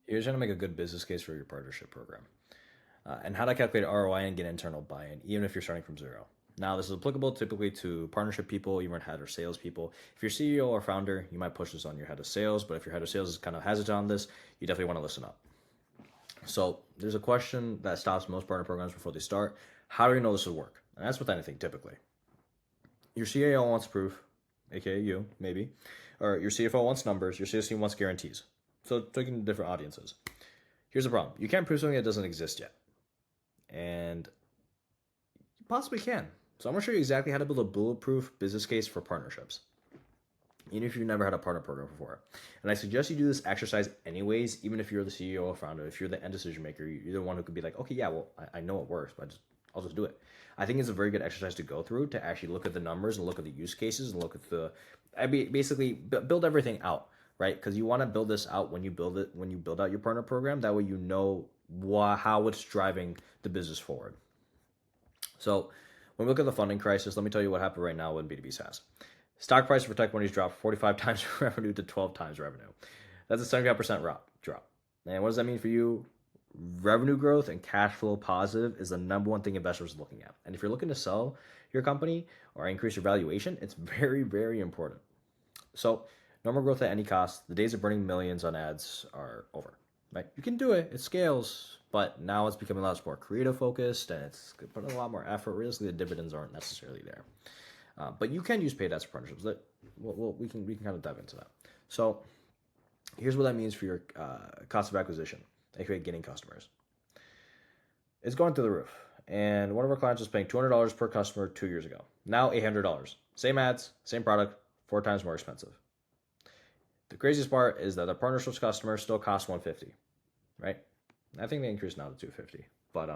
You're trying to make a good business case for your partnership program. And how to calculate ROI and get internal buy-in, even if you're starting from zero. Now, this is applicable typically to partnership people, even head or sales people. If you're CEO or founder, you might push this on your head of sales, but if your head of sales is kind of hesitant on this, you definitely want to listen up. So there's a question that stops most partner programs before they start. How do you know this will work? And that's with anything typically. Your CAO wants proof, aka you, maybe, or your CFO wants numbers, your sales team wants guarantees. So taking different audiences. Here's the problem. You can't prove something that doesn't exist yet. And you possibly can. So I'm going to show you exactly how to build a bulletproof business case for partnerships, even if you've never had a partner program before. And I suggest you do this exercise anyways, even if you're the CEO or founder, if you're the end decision maker, you're the one who could be like, okay, yeah, well, I know it works, but I'll just do it. I think it's a very good exercise to go through to actually look at the numbers and look at the use cases and look at basically build everything out, right? Because you want to build this out when you build out your partner program. That way you know how it's driving the business forward. So when we look at the funding crisis, let me tell you what happened right now with B2B SaaS. Stock price for tech companies dropped 45 times revenue to 12 times revenue. That's a 75% drop. And what does that mean for you? Revenue growth and cash flow positive is the number one thing investors are looking at. And if you're looking to sell your company or increase your valuation, it's very, very important. So normal growth at any cost, the days of burning millions on ads are over. Right? You can do it, it scales, but now it's becoming a lot more creative focused and it's putting a lot more effort. Realistically, the dividends aren't necessarily there. But you can use paid ads for partnerships. We can kind of dive into that. So here's what that means for your cost of acquisition, aka getting customers. It's going through the roof. And one of our clients was paying $200 per customer 2 years ago. Now $800. Same ads, same product, 4 times more expensive. The craziest part is that the partnerships customer still costs $150, right? I think they increased now to $250, but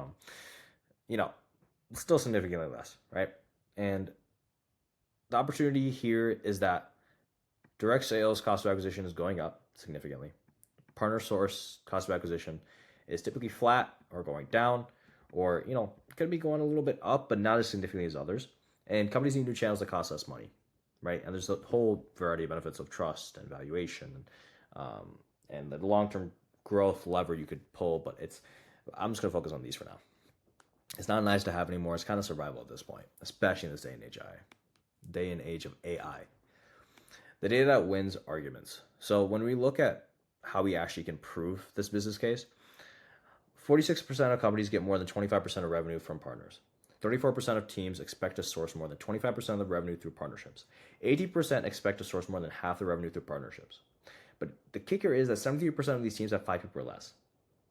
it's still significantly less, right? And the opportunity here is that direct sales cost of acquisition is going up significantly. Partner source cost of acquisition is typically flat or going down, or it could be going a little bit up, but not as significantly as others. And companies need new channels that cost less money, right? And there's a whole variety of benefits of trust and valuation, and the long-term growth lever you could pull. But I'm just gonna focus on these for now. It's not nice to have anymore. It's kind of survival at this point, especially in this day and age of AI. The data that wins arguments. So when we look at how we actually can prove this business case, 46% of companies get more than 25% of revenue from partners. 34% of teams expect to source more than 25% of the revenue through partnerships. 80% expect to source more than half the revenue through partnerships. But the kicker is that 73% of these teams have 5 people or less.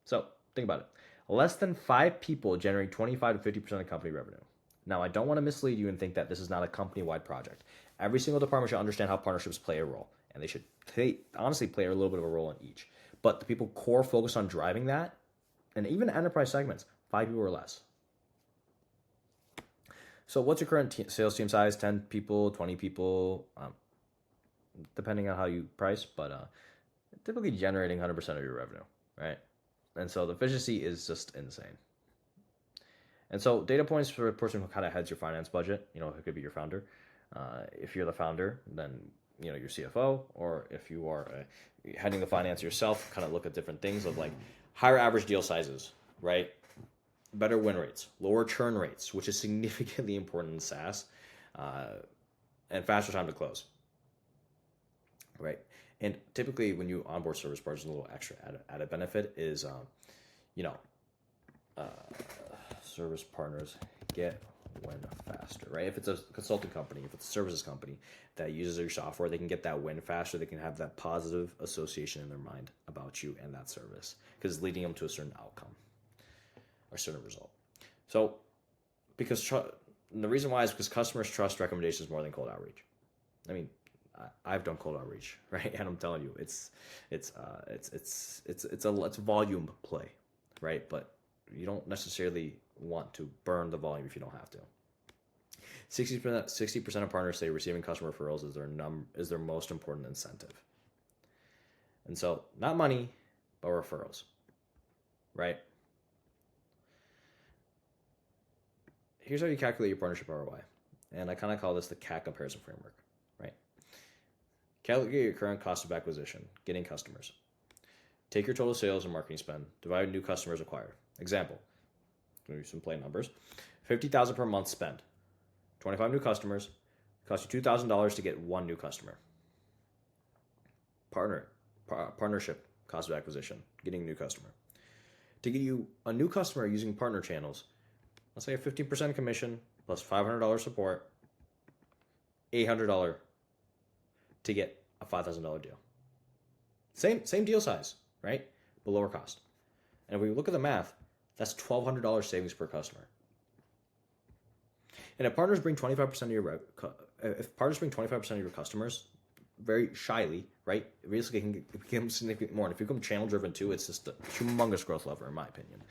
So think about it. Less than 5 people generate 25 to 50% of company revenue. Now, I don't want to mislead you and think that this is not a company-wide project. Every single department should understand how partnerships play a role, and they should honestly play a little bit of a role in each. But the people core focused on driving that, and even enterprise segments, 5 people or less. So what's your current sales team size? 10 people, 20 people, depending on how you price, but typically generating 100% of your revenue, right? And so the efficiency is just insane. And so data points for a person who kind of heads your finance budget, it could be your founder. If you're the founder, then your CFO, or if you are heading the finance yourself, kind of look at different things of like higher average deal sizes, right? Better win rates, lower churn rates, which is significantly important in SaaS, and faster time to close, right? And typically, when you onboard service partners, a little extra added benefit is, service partners get win faster, right? If it's a consulting company, if it's a services company that uses your software, they can get that win faster. They can have that positive association in their mind about you and that service because it's leading them to a certain outcome or certain result. So, the reason why is because customers trust recommendations more than cold outreach. I mean, I've done cold outreach, right? And I'm telling you, it's a volume play, right? But you don't necessarily want to burn the volume if you don't have to. 60% of partners say receiving customer referrals is their most important incentive. And so, not money, but referrals, right? Here's how you calculate your partnership ROI. And I kind of call this the CAC comparison framework, right? Calculate your current cost of acquisition, getting customers. Take your total sales and marketing spend, divide new customers acquired. Example, give you some plain numbers. $50,000 per month spend. 25 new customers, cost you $2,000 to get one new customer. Partnership cost of acquisition, getting a new customer. To get you a new customer using partner channels, let's say a 15% commission plus $500 support, $800 to get a $5,000 deal. Same deal size, right? But lower cost. And if we look at the math, that's $1,200 savings per customer. And if partners bring 25% of your customers, very shyly, right? Basically, it can become significantly more. And if you become channel driven too, it's just a humongous growth lever, in my opinion.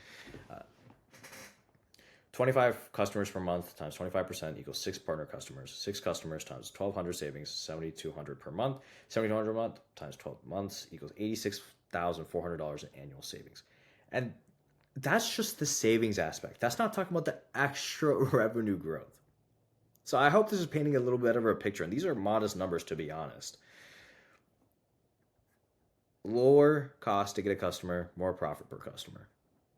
25 customers per month times 25% equals 6 partner customers. 6 customers times 1,200 savings, 7,200 per month. 7,200 a month times 12 months equals $86,400 in annual savings. And that's just the savings aspect. That's not talking about the extra revenue growth. So I hope this is painting a little bit of a picture. And these are modest numbers, to be honest. Lower cost to get a customer, more profit per customer.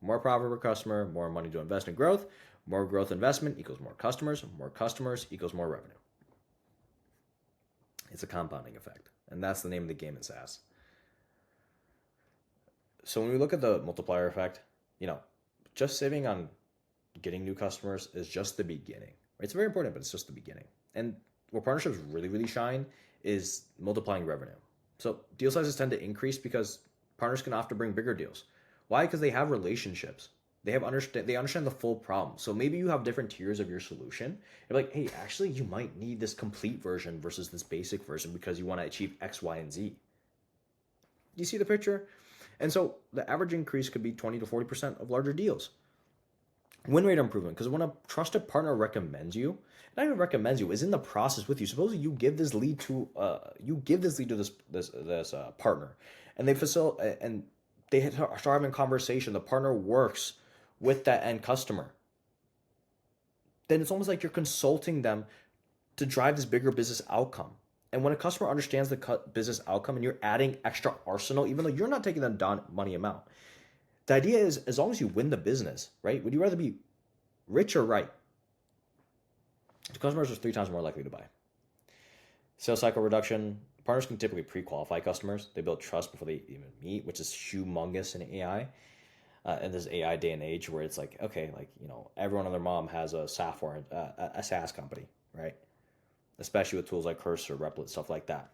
More profit per customer, more money to invest in growth. More growth investment equals more customers equals more revenue. It's a compounding effect. And that's the name of the game in SaaS. So when we look at the multiplier effect, just saving on getting new customers is just the beginning. It's very important, but it's just the beginning. And where partnerships really, really shine is multiplying revenue. So deal sizes tend to increase because partners can often bring bigger deals. Why? Because they have relationships. They understand the full problem. So maybe you have different tiers of your solution. You're like, hey, actually, you might need this complete version versus this basic version because you want to achieve X, Y, and Z. Do you see the picture? And so the average increase could be 20 to 40% of larger deals. Win rate improvement, because when a trusted partner recommends you, not even recommends you, is in the process with you. Suppose you give this lead to this partner, and they start having a conversation. The partner works with that end customer. Then it's almost like you're consulting them to drive this bigger business outcome. And when a customer understands the business outcome and you're adding extra arsenal, even though you're not taking them down money amount, the idea is as long as you win the business, right? Would you rather be rich or right? The customers are 3 times more likely to buy. Sales cycle reduction. Partners can typically pre-qualify customers. They build trust before they even meet, which is humongous in AI. In this AI day and age where it's like, okay, everyone and their mom has a software, a SaaS company, right? Especially with tools like Cursor, Replit, stuff like that.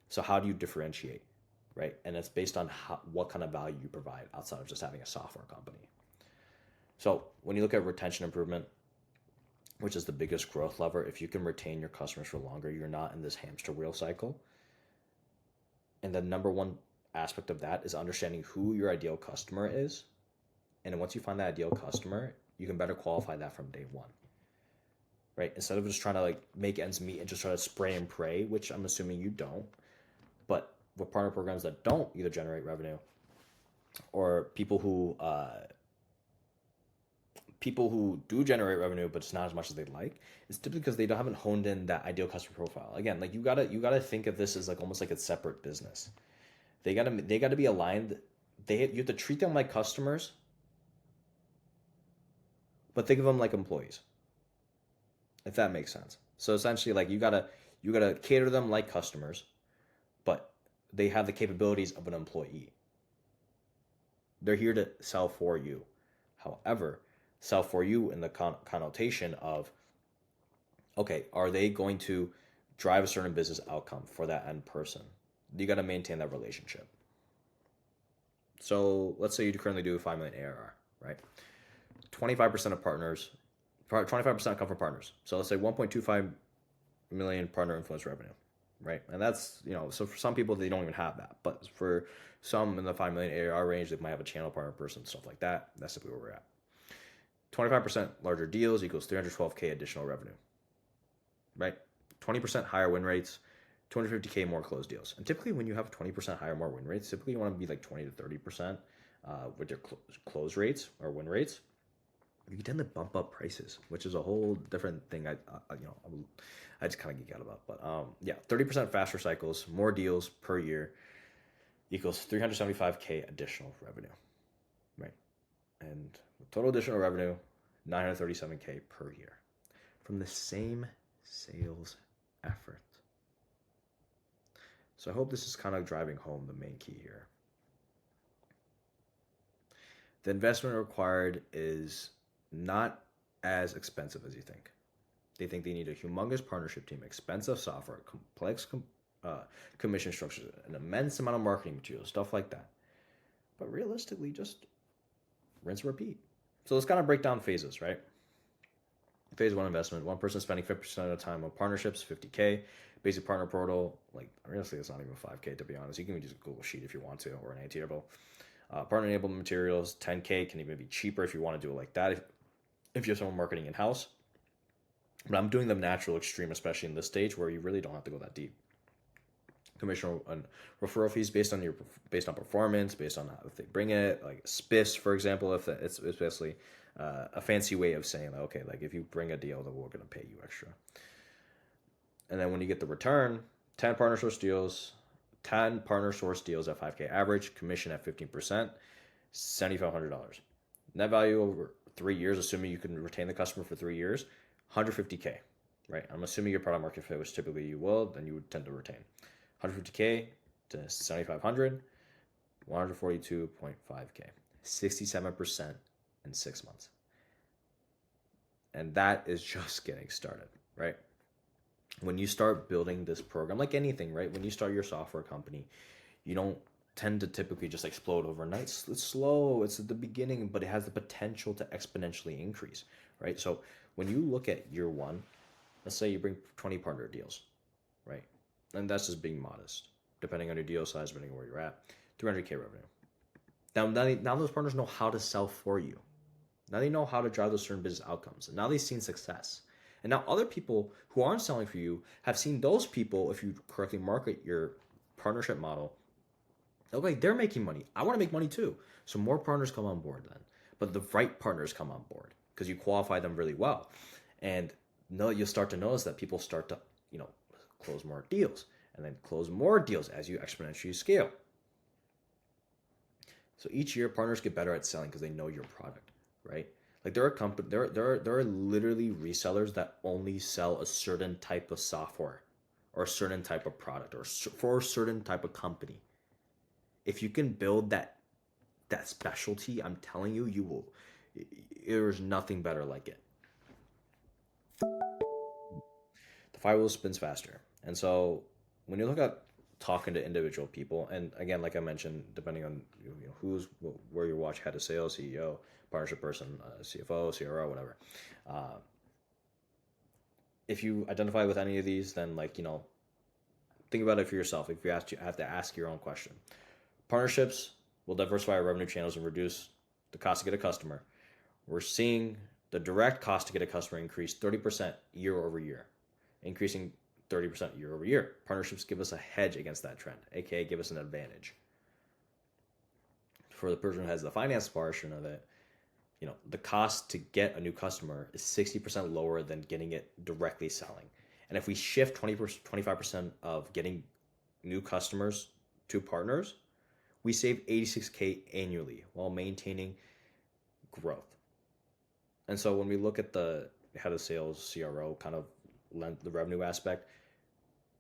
So how do you differentiate, right? And it's based on what kind of value you provide outside of just having a software company. So when you look at retention improvement, which is the biggest growth lever, if you can retain your customers for longer, you're not in this hamster wheel cycle. And the number one aspect of that is understanding who your ideal customer is. And once you find that ideal customer, you can better qualify that from day one, right? Instead of just trying to make ends meet and just try to spray and pray, which I'm assuming you don't. But with partner programs that don't either generate revenue or people who do generate revenue, but it's not as much as they'd like, it's typically because they haven't honed in that ideal customer profile. Again, you gotta think of this as almost like a separate business. They gotta be aligned. You have to treat them like customers, but think of them like employees, if that makes sense. So essentially, you gotta cater to them like customers, but they have the capabilities of an employee. They're here to sell for you. However, sell for you in the connotation of, okay, are they going to drive a certain business outcome for that end person? You got to maintain that relationship. So let's say you currently do 5 million ARR, right? 25% of partners, 25% come from partners. So let's say 1.25 million partner influence revenue, right? And that's, so for some people, they don't even have that. But for some in the 5 million ARR range, they might have a channel partner person, stuff like that. That's typically where we're at. 25% larger deals equals $312K additional revenue, right? 20% higher win rates, $250K more closed deals. And typically when you have 20% higher more win rates, typically you want to be 20 to 30% with your close rates or win rates. You tend to bump up prices, which is a whole different thing. I just kind of geek out about. But 30% faster cycles, more deals per year. equals 375K additional revenue, right? And total additional revenue, 937K per year from the same sales effort. So I hope this is kind of driving home the main key here. The investment required is not as expensive as you think. They think they need a humongous partnership team, expensive software, complex commission structures, an immense amount of marketing materials, stuff like that. But realistically, just rinse and repeat. So let's kind of break down phases, right? Phase one investment, one person spending 50% of the time on partnerships, 50K. Basic partner portal, like honestly, it's not even 5K to be honest. You can use a Google Sheet if you want to, or an Airtable. Partner enablement materials, 10K can even be cheaper if you want to do it like that. If you have someone marketing in house, but I'm doing the natural extreme, especially in this stage where you really don't have to go that deep. Commission and referral fees based on performance, based on how, if they bring it, like spiffs, for example, if it's basically a fancy way of saying, okay, like if you bring a deal, then we're going to pay you extra. And then when you get the return, 10 partner source deals at 5K average, commission at 15%, $7,500. Net value over 3 years, assuming you can retain the customer for 3 years, 150K, right? I'm assuming your product market fit, which typically you will, then you would tend to retain. 150K to 7,500, 142.5K, 67% in 6 months. And that is just getting started, right? When you start building this program, like anything, right? When you start your software company, you don't tend to typically just explode overnight. It's slow, it's at the beginning, but it has the potential to exponentially increase, right? So when you look at year one, let's say you bring 20 partner deals, right? And that's just being modest, depending on your deal size, depending on where you're at, 300K revenue. Now those partners know how to sell for you. Now they know how to drive those certain business outcomes. And now they've seen success. And now other people who aren't selling for you have seen those people, if you correctly market your partnership model, okay, they're making money. I want to make money too. So more partners come on board then. But the right partners come on board because you qualify them really well. And you'll start to notice that people start to, close more deals and then close more deals as you exponentially scale. So each year partners get better at selling because they know your product, right? Like there are literally resellers that only sell a certain type of software or a certain type of product or for a certain type of company. If you can build that specialty, I'm telling you, you will. There's nothing better like it. The flywheel spins faster, and so when you look at talking to individual people, and again, like I mentioned, depending on where you watch, head of sales, CEO, partnership person, CFO, CRO, whatever. If you identify with any of these, then think about it for yourself. If you have to ask your own question. Partnerships will diversify our revenue channels and reduce the cost to get a customer. We're seeing the direct cost to get a customer increase 30% year over year, increasing 30% year over year. Partnerships give us a hedge against that trend, aka give us an advantage. For the person who has the finance portion of it, the cost to get a new customer is 60% lower than getting it directly selling. And if we shift 25% of getting new customers to partners, we save 86K annually while maintaining growth. And so when we look at the head of sales, CRO, kind of the revenue aspect,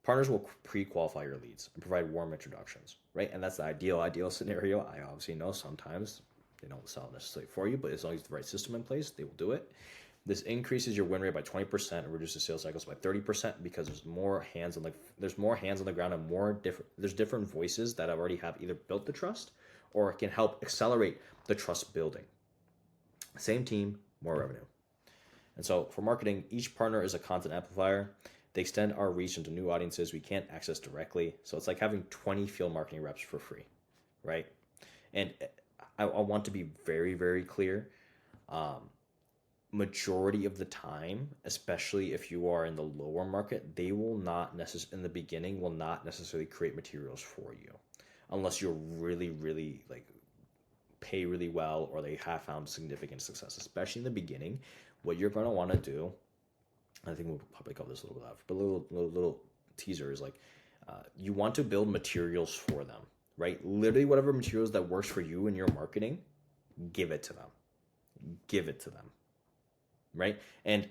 partners will pre-qualify your leads and provide warm introductions, right? And that's the ideal scenario. I obviously know sometimes they don't sell necessarily for you, but as long as the right system in place, they will do it. This increases your win rate by 20% and reduces sales cycles by 30% because there's more hands on the ground and there's different voices that already have either built the trust or can help accelerate the trust building. Same team, more revenue. And so for marketing, each partner is a content amplifier. They extend our reach into new audiences we can't access directly. So it's like having 20 field marketing reps for free, right? And I want to be very, very clear. Majority of the time, especially if you are in the lower market, they will not in the beginning will not necessarily create materials for you unless you're really, really pay really well or they have found significant success, especially in the beginning. What you're going to want to do, I think we'll probably cover this a little bit after, but little teaser is you want to build materials for them, right? Literally whatever materials that works for you in your marketing, give it to them. Give it to them, right? And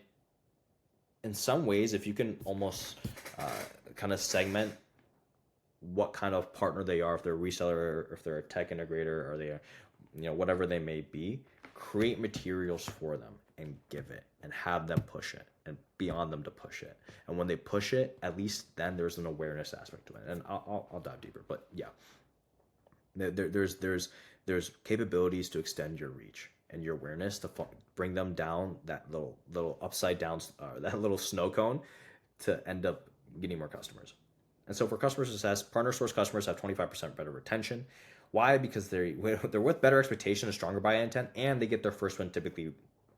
in some ways, if you can almost kind of segment what kind of partner they are, if they're a reseller or if they're a tech integrator or they are, whatever they may be, create materials for them and give it and have them push it and be on them to push it. And when they push it, at least then there's an awareness aspect to it. And I'll dive deeper, but yeah, there's capabilities to extend your reach and your awareness to bring them down that little upside down, that little snow cone, to end up getting more customers. And so for customer success, partner source customers have 25% better retention. Why? Because they're with better expectation and stronger buy intent, and they get their first win typically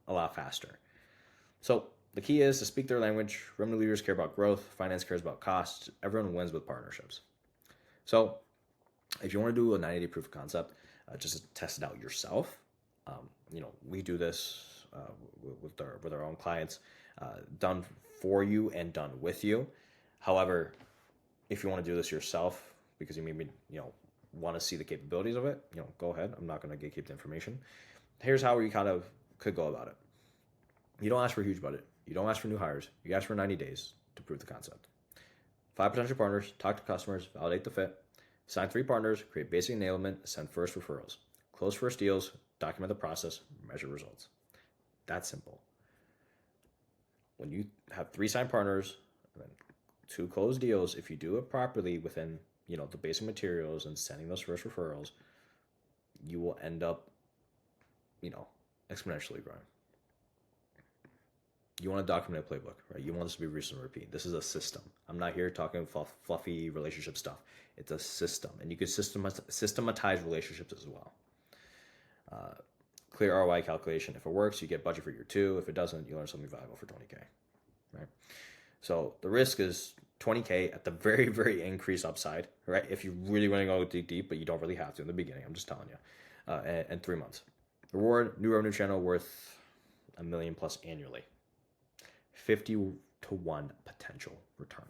a lot faster. So the key is to speak their language. Revenue leaders care about growth. Finance cares about costs. Everyone wins with partnerships. So if you want to do a 90-day proof of concept, just to test it out yourself, we do this with our own clients, done for you and done with you. However, if you want to do this yourself because you maybe want to see the capabilities of it, go ahead. I'm not going to gatekeep the information. Here's how you kind of could go about it. You don't ask for a huge budget. You don't ask for new hires. You ask for 90 days to prove the concept. 5 potential partners, talk to customers, validate the fit, sign 3 partners, create basic enablement, send first referrals, close first deals, document the process, measure results. That's simple. When you have 3 signed partners, and then 2 closed deals, if you do it properly within the basic materials and sending those first referrals, you will end up exponentially growing. You want to document a playbook, right? You want this to be rinse and repeat. This is a system. I'm not here talking fluffy relationship stuff. It's a system, and you can systematize relationships as well. Clear ROI calculation. If it works, you get budget for year 2. If it doesn't, you learn something valuable for 20K, right? So the risk is 20K at the very, very increased upside, right? If you really want to go deep, but you don't really have to in the beginning, I'm just telling you, and 3 months. Reward, new revenue channel worth $1 million plus annually. 50 to 1 potential return.